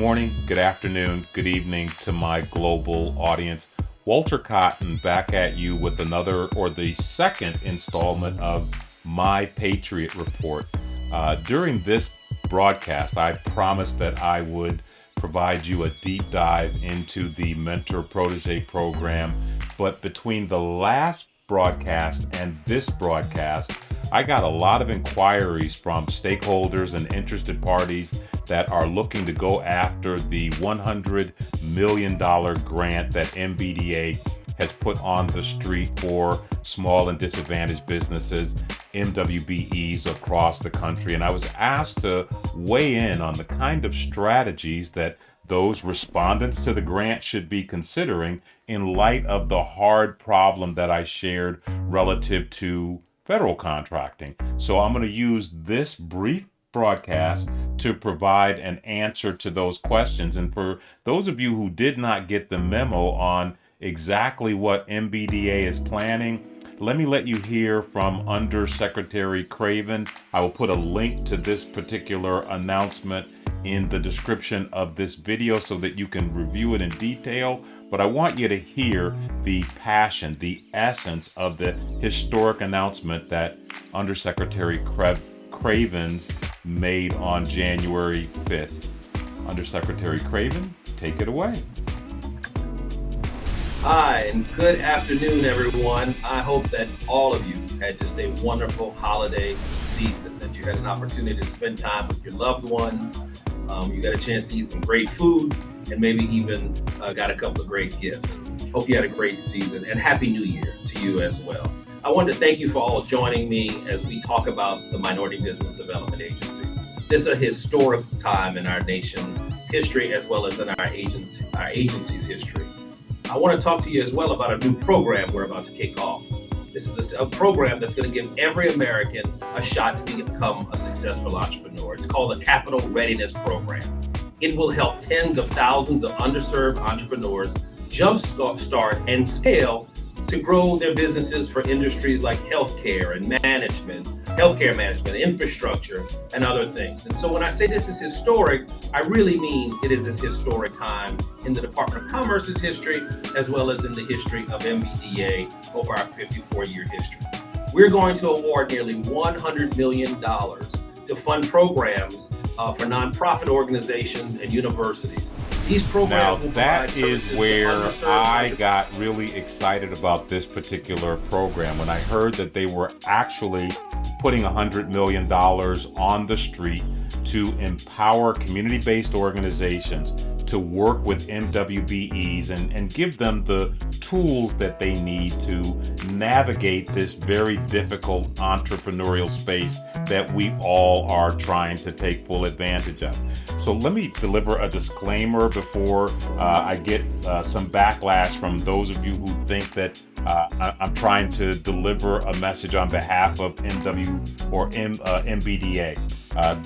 morning, good afternoon, good evening to my global audience. Walter Cotton back at you with another or the second installment of My Patriot Report. During this broadcast, I promised that I would provide you a deep dive into the Mentor Protege program, but between the last broadcast and this broadcast, I got a lot of inquiries from stakeholders and interested parties that are looking to go after the $100 million grant that MBDA has put on the street for small and disadvantaged businesses, MWBEs across the country. And I was asked to weigh in on the kind of strategies that those respondents to the grant should be considering in light of the hard problem that I shared relative to federal contracting. So I'm going to use this brief broadcast to provide an answer to those questions. And for those of you who did not get the memo on exactly what MBDA is planning, let me let you hear from Undersecretary Craven. I will put a link to this particular announcement in the description of this video so that you can review it in detail. But I want you to hear the passion, the essence of the historic announcement that Undersecretary Craven made on January 5th. Undersecretary Craven, take it away. Hi, and good afternoon, everyone. I hope that all of you had just a wonderful holiday season, that you had an opportunity to spend time with your loved ones. You got a chance to eat some great food and maybe even got a couple of great gifts. Hope you had a great season, and Happy New Year to you as well. I want to thank you for all joining me as we talk about the Minority Business Development Agency. This is a historic time in our nation's history as well as in our agency's history. I want to talk to you as well about a new program we're about to kick off. This is a program that's going to give every American a shot to become a successful entrepreneur. It's called the Capital Readiness Program. It will help tens of thousands of underserved entrepreneurs jumpstart and scale to grow their businesses for industries like healthcare management, infrastructure, and other things. And so when I say this is historic, I really mean it is a historic time in the Department of Commerce's history, as well as in the history of MBDA over our 54-year history. We're going to award nearly $100 million to fund programs for nonprofit organizations and universities. These programs now that is where I got really excited about this particular program when I heard that they were actually putting $100 million on the street to empower community-based organizations to work with MWBEs and give them the tools that they need to navigate this very difficult entrepreneurial space that we all are trying to take full advantage of. So let me deliver a disclaimer before I get some backlash from those of you who think that I'm trying to deliver a message on behalf of MBDA.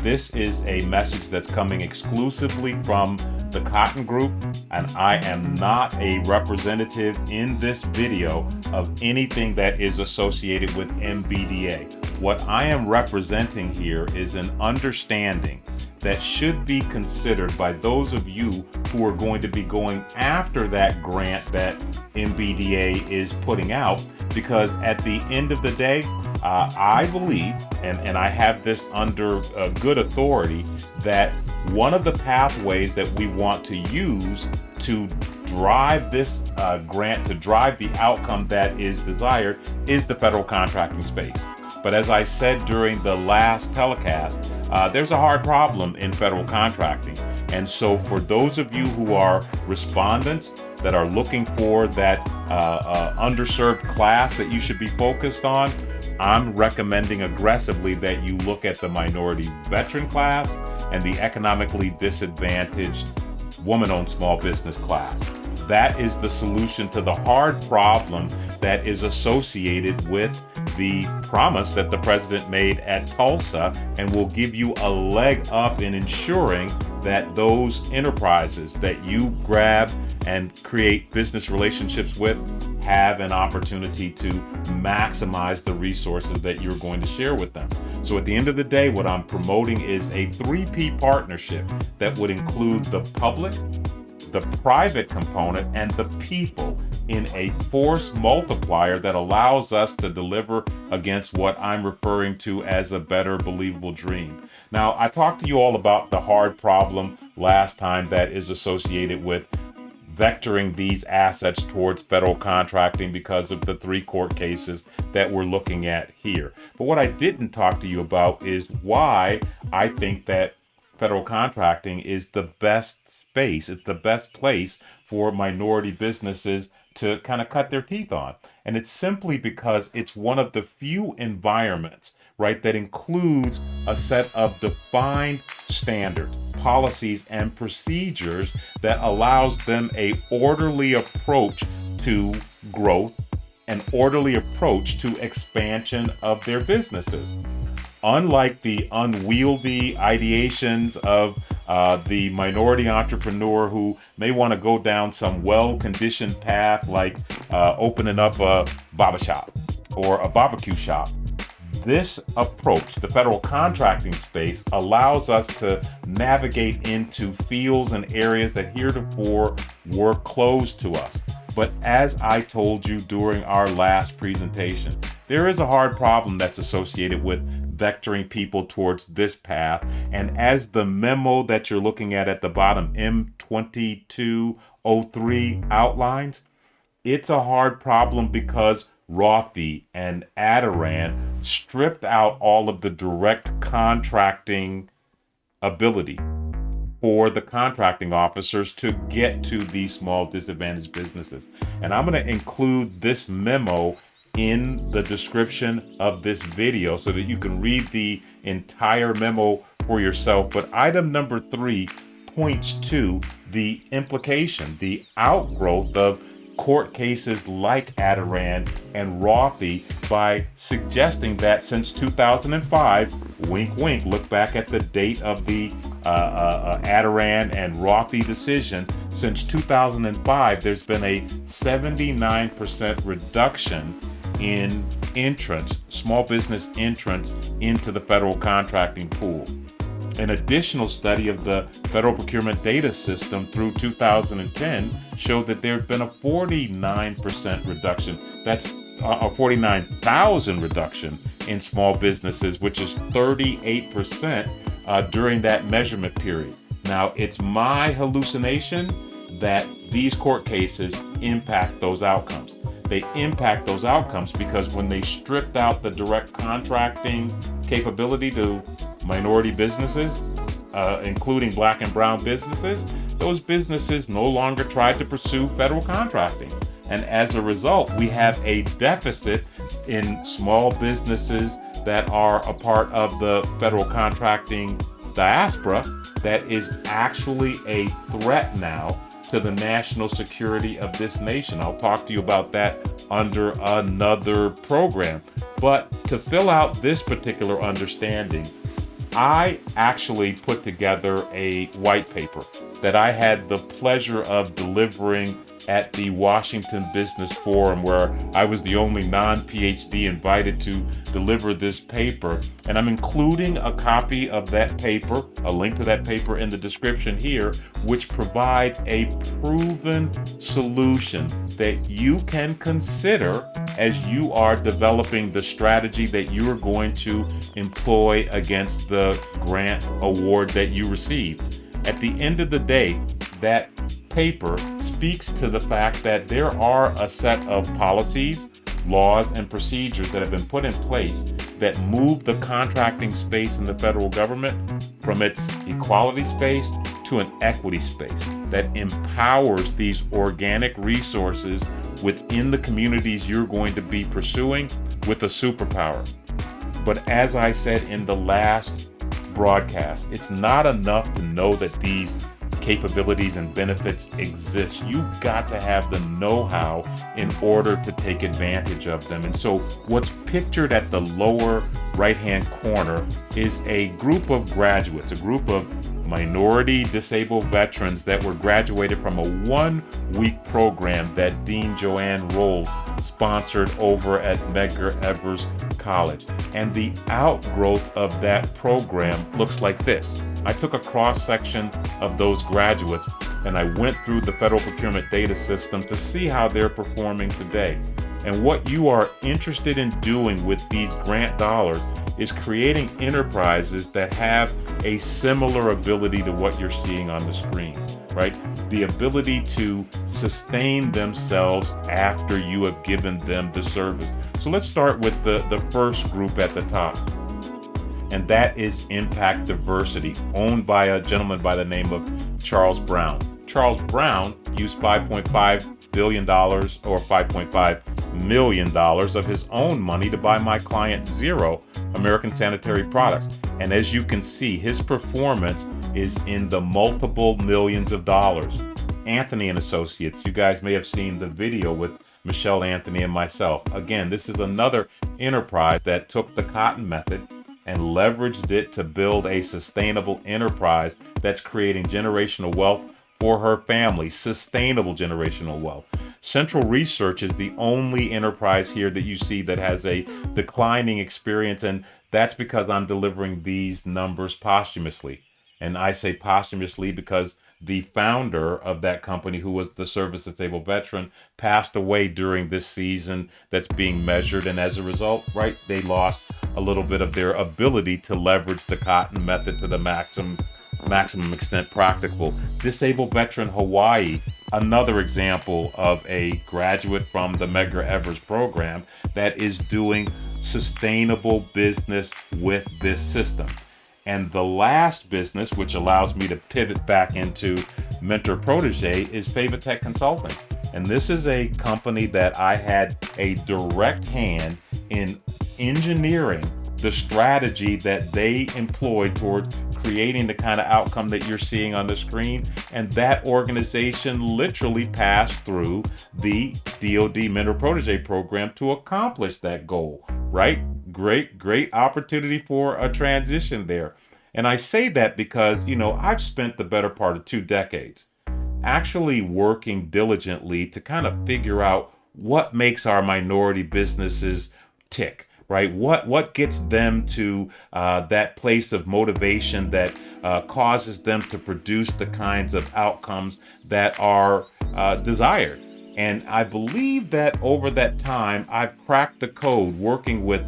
This is a message that's coming exclusively from the Cotton Group, and I am not a representative in this video of anything that is associated with MBDA. What I am representing here is an understanding that should be considered by those of you who are going to be going after that grant that MBDA is putting out, because at the end of the day, I believe, and I have this under good authority, that one of the pathways that we want to use to drive this grant, to drive the outcome that is desired, is the federal contracting space. But as I said during the last telecast, there's a hard problem in federal contracting. And so for those of you who are respondents that are looking for that underserved class that you should be focused on, I'm recommending aggressively that you look at the minority veteran class and the economically disadvantaged woman-owned small business class. That is the solution to the hard problem that is associated with the promise that the president made at Tulsa, and will give you a leg up in ensuring that those enterprises that you grab and create business relationships with have an opportunity to maximize the resources that you're going to share with them. So at the end of the day, what I'm promoting is a 3P partnership that would include the public, the private component, and the people in a force multiplier that allows us to deliver against what I'm referring to as a better believable dream. Now, I talked to you all about the hard problem last time that is associated with vectoring these assets towards federal contracting because of the 3 court cases that we're looking at here. But what I didn't talk to you about is why I think that federal contracting is the best space, it's the best place for minority businesses to kind of cut their teeth on. And it's simply because it's one of the few environments, right, that includes a set of defined standards, policies, and procedures that allows them a orderly approach to growth, an orderly approach to expansion of their businesses. Unlike the unwieldy ideations of the minority entrepreneur who may want to go down some well-conditioned path like opening up a barber shop or a barbecue shop, this approach, the federal contracting space, allows us to navigate into fields and areas that heretofore were closed to us. But as I told you during our last presentation, there is a hard problem that's associated with vectoring people towards this path. And as the memo that you're looking at the bottom, M2203, outlines, it's a hard problem because Rothy and Adarand stripped out all of the direct contracting ability for the contracting officers to get to these small disadvantaged businesses. And I'm going to include this memo in the description of this video so that you can read the entire memo for yourself. But item number 3 points to the implication, the outgrowth of court cases like Adarand and Rothy by suggesting that since 2005, wink wink, look back at the date of the Adarand and Rothy decision, since 2005 there's been a 79% reduction in entrance, small business entrance into the federal contracting pool. An additional study of the federal procurement data system through 2010 showed that there had been a 49% reduction. That's a 49,000 reduction in small businesses, which is 38% during that measurement period. Now, it's my hallucination that these court cases impact those outcomes. They impact those outcomes because when they stripped out the direct contracting capability to minority businesses, including black and brown businesses, those businesses no longer tried to pursue federal contracting. And as a result, we have a deficit in small businesses that are a part of the federal contracting diaspora that is actually a threat now to the national security of this nation. I'll talk to you about that under another program. But to fill out this particular understanding, I actually put together a white paper that I had the pleasure of delivering at the Washington Business Forum, where I was the only non-PhD invited to deliver this paper. And I'm including a copy of that paper, a link to that paper in the description here, which provides a proven solution that you can consider as you are developing the strategy that you are going to employ against the grant award that you receive. At the end of the day, that paper speaks to the fact that there are a set of policies, laws, and procedures that have been put in place that move the contracting space in the federal government from its equality space to an equity space that empowers these organic resources within the communities you're going to be pursuing with a superpower. But as I said in the last broadcast, it's not enough to know that these capabilities and benefits exist. You've got to have the know-how in order to take advantage of them. And so what's pictured at the lower right-hand corner is a group of graduates, a group of minority disabled veterans that were graduated from a 1-week program that Dean Joanne Rolls sponsored over at Medgar Evers College. And the outgrowth of that program looks like this. I took a cross-section of those graduates and I went through the federal procurement data system to see how they're performing today. And what you are interested in doing with these grant dollars is creating enterprises that have a similar ability to what you're seeing on the screen, right? The ability to sustain themselves after you have given them the service. So let's start with the first group at the top. And that is Impact Diversity, owned by a gentleman by the name of Charles Brown. Charles Brown used $5.5 billion or $5.5 million of his own money to buy my client Zero American Sanitary Products. And as you can see, his performance is in the multiple millions of dollars. Anthony and Associates, you guys may have seen the video with Michelle Anthony and myself. Again, this is another enterprise that took the cotton method and leveraged it to build a sustainable enterprise that's creating generational wealth for her family, sustainable generational wealth. Central Research is the only enterprise here that you see that has a declining experience, and that's because I'm delivering these numbers posthumously. And I say posthumously because the founder of that company, who was the service disabled veteran, passed away during this season that's being measured. And as a result, right, they lost a little bit of their ability to leverage the cotton method to the maximum extent practicable. Disabled Veteran Hawaii, another example of a graduate from the Medgar Evers program that is doing sustainable business with this system. And the last business, which allows me to pivot back into mentor protege, is Favatech Consulting. And this is a company that I had a direct hand in engineering the strategy that they employed towards creating the kind of outcome that you're seeing on the screen. And that organization literally passed through the DoD Mentor Protege program to accomplish that goal, right? Great opportunity for a transition there. And I say that because, I've spent the better part of 2 decades actually working diligently to kind of figure out what makes our minority businesses tick. Right? What gets them to that place of motivation that causes them to produce the kinds of outcomes that are desired. And I believe that over that time, I've cracked the code working with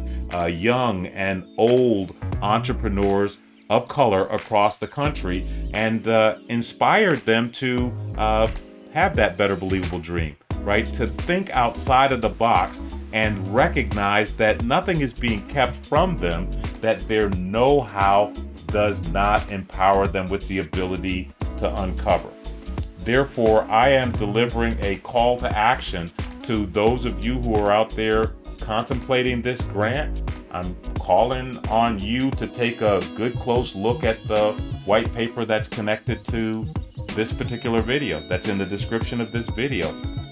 young and old entrepreneurs of color across the country and inspired them to have that better believable dream, right? To think outside of the box and recognize that nothing is being kept from them, that their know-how does not empower them with the ability to uncover. Therefore, I am delivering a call to action to those of you who are out there contemplating this grant. I'm calling on you to take a good close look at the white paper that's connected to this particular video, that's in the description of this video.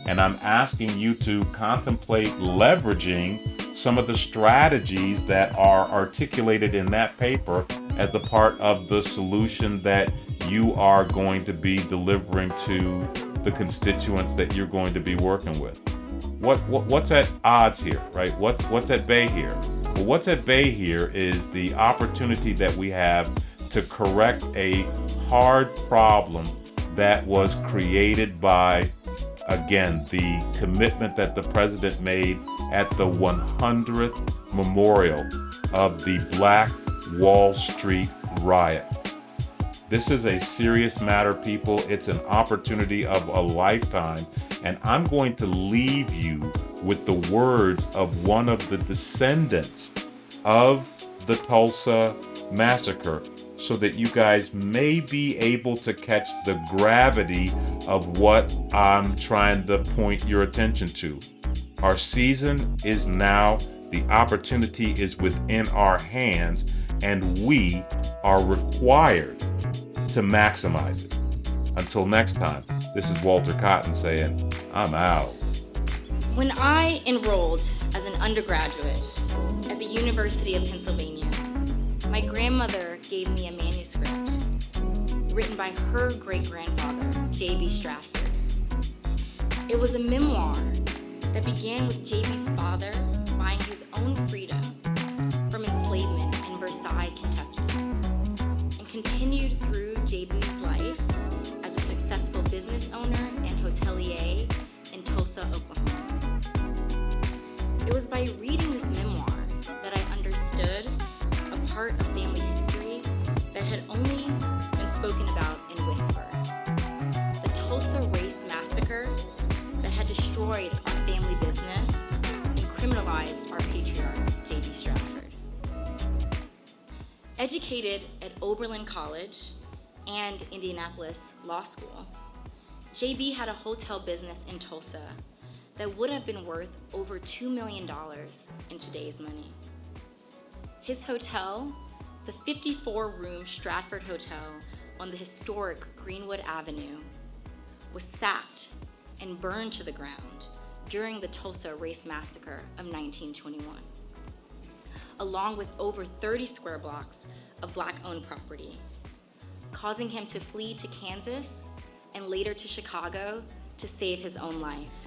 And I'm asking you to contemplate leveraging some of the strategies that are articulated in that paper as a part of the solution that you are going to be delivering to the constituents that you're going to be working with. What's at odds here, right? What's at bay here? Well, what's at bay here is the opportunity that we have to correct a hard problem that was created by, again, the commitment that the president made at the 100th memorial of the Black Wall Street riot. This is a serious matter, people. It's an opportunity of a lifetime. And I'm going to leave you with the words of one of the descendants of the Tulsa massacre, so that you guys may be able to catch the gravity of what I'm trying to point your attention to. Our season is now, the opportunity is within our hands, and we are required to maximize it. Until next time, this is Walter Cotton saying, I'm out. When I enrolled as an undergraduate at the University of Pennsylvania, my grandmother gave me a manuscript written by her great-grandfather, J.B. Stratford. It was a memoir that began with J.B.'s father buying his own freedom from enslavement in Versailles, Kentucky, and continued through J.B.'s life as a successful business owner and hotelier in Tulsa, Oklahoma. It was by reading this memoir that I understood a part of family history that had only been spoken about in whisper. The Tulsa Race Massacre that had destroyed our family business and criminalized our patriarch, J.B. Stratford. Educated at Oberlin College and Indianapolis Law School, J.B. had a hotel business in Tulsa that would have been worth over $2 million in today's money. His hotel, the 54-room Stratford Hotel on the historic Greenwood Avenue, was sacked and burned to the ground during the Tulsa Race Massacre of 1921, along with over 30 square blocks of Black-owned property, causing him to flee to Kansas and later to Chicago to save his own life.